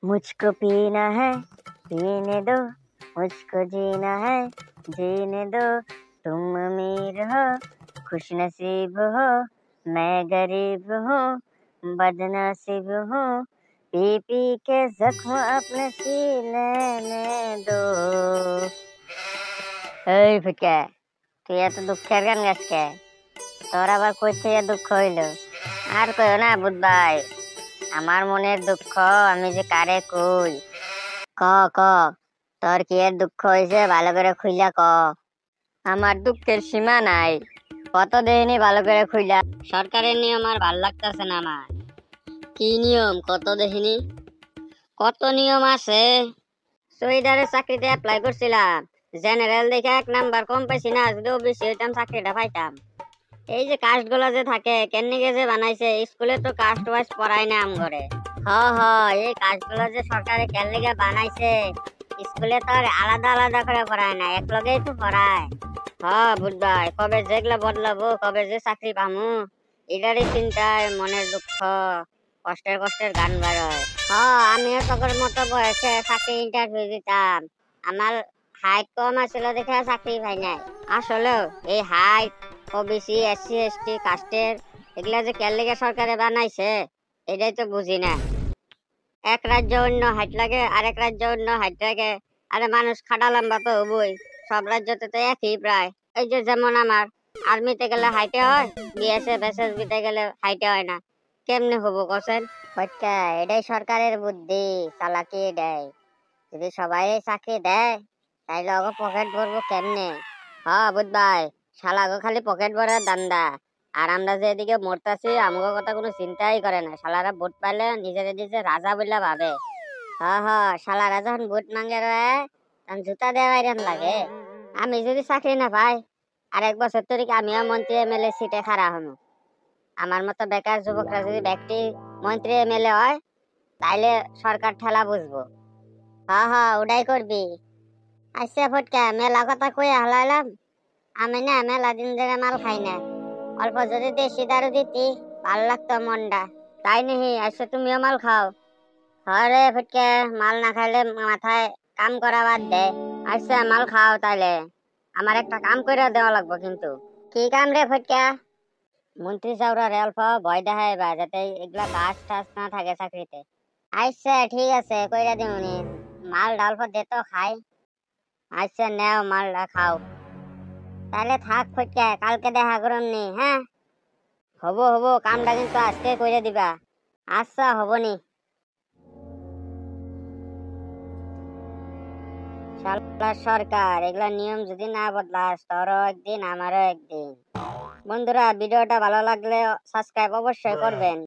मुझको पीना है पीने दो, मुझको जीना है जीने दो। तुम अमीर हो खुश नसीब हो, मैं गरीब हूँ बदनसीब हूँ। पी पी के जख्म अपने सीने में दो। এই ফুটকে, তুই এত দুঃখের গান গাস কে? তোর আবার কই থেকে দুঃখ হইলো? আর কইও না বুধ ভাই, আমার মনের দুঃখ আমি যে কারে কই। ক ক তোর কি এর দুঃখ হইছে, ভালো করে খুইলা ক। আমার দুঃখের সীমা নাই, কত দেখিনি ভালো করে খুইলা। সরকারের নিয়ম আর ভাল লাগতেছে না আমার। কি নিয়ম কত দেখিনি? কত নিয়ম আছে। সোয়েটারের চাকরিতে অ্যাপ্লাই করছিলাম, জেনারেল দেখে 1 নাম্বার কম পাইছি না, যদি ওবিসি হইতাম চাকরিটা পাইতাম। এই যে কাস্ট গুলা যে থাকে কেননিকে যে বানাইছে, স্কুলে তো কাস্ট ওয়াইজ পড়ায় না আমগরে। হ এই কাস্ট গুলা যে সরকারে কেননিকে বানাইছে, স্কুলে তো আর আলাদা আলাদা করে পড়ায় না, এক লগেই তো পড়ায়। বুঝবাই কবে যেগুলা বদলাবো, কবে যে চাকরি পামু, এটারই চিন্তায় মনের দুঃখ, কষ্টের কষ্টের গান বেরোয়। আমিও তখন মতো বয়সে চাকরি ইন্টারভিউ দিতাম, আমার হাইট কম আছিল দেখে চাকরি পাই নাই। আসলেও এই হাইট ওবিসি এসসি এসটি কাস্টের এগুলা যে কেনলিগে সরকারে বানাইছে এটাই তো বুঝি না। এক রাজ্য অন্য হাইট লাগে, আরেক রাজ্য অন্য হাইট লাগে। আরে মানুষ খাটা লম্বা তো হবই, সব রাজ্যতে তো একই প্রায়। এই যে যেমন আমার আর্মিতে গেলে হাইটে হয়, বিএসএফ এসএসবি তে গেলে হাইটে হয় না, কেমনে হবো কোসেন? এটাই সরকারের বুদ্ধি, চালাকি দেয়। যদি সবাই চাকরি দেয় তাইলে ওকে পকেট ভরবো কেমনে? বুঝবাই শালাগো খালি পকেট ভরার দান্দা, আর আমরা যে এদিকে মরতাছি আমগো কথা কোনো চিন্তাই করে না। শালারা ভোট পাইলে নিজের নিজে রাজা বলে ভাবে। শালারা যখন ভোট মাঙ্গে রয়ে তখন জুতা দেওয়াই লাগে। আমি যদি চাকরি না পাই, আর 1 বছর ধরে আমিও মন্ত্রী এমএলএ সিটে খাড়া হবো। আমার মতো বেকার যুবকরা যদি ব্যক্তি মন্ত্রী এমএলএ হয় তাইলে সরকার ঠেলা বুঝবো। ওটাই করবি। আচ্ছা ফটকা, মেলা কথা কই হালাইলাম, আমি না মেলা দিন ধরে মাল খাই না, অল্প যদি দেশি দারু দিতি ভাল লাগতো মনটা। তাই নাহি? আচ্ছা তুমিও মাল খাও। রে ফটকা, মাল না খাইলে মাথায় কাম করা বাদ দে। আচ্ছা মাল খাও তাইলে, আমার একটা কাম করে দেওয়া লাগবে কিন্তু। কি কাম রে ফটকা? মন্ত্রী চাউরারে অল্প ভয় দেখাইবা যাতে এগুলা কাজ টাজ না থাকে চাকরিতে। আচ্ছা ঠিক আছে কইরা দিমুনি, মাল অল্প দে তো খাই। আচ্ছা নেও মালটা খাও। তাহলে থাক ফটকা, কালকে দেখা করুন নি। হবো কামটা কিন্তু আজকে কইরা দিবা। আচ্ছা হবনি। শালা সরকার এগুলা নিয়ম যদি না বদলাস, তোরও একদিন আমারও একদিন। বন্ধুরা ভিডিওটা ভালো লাগলে সাবস্ক্রাইব অবশ্যই করবেন।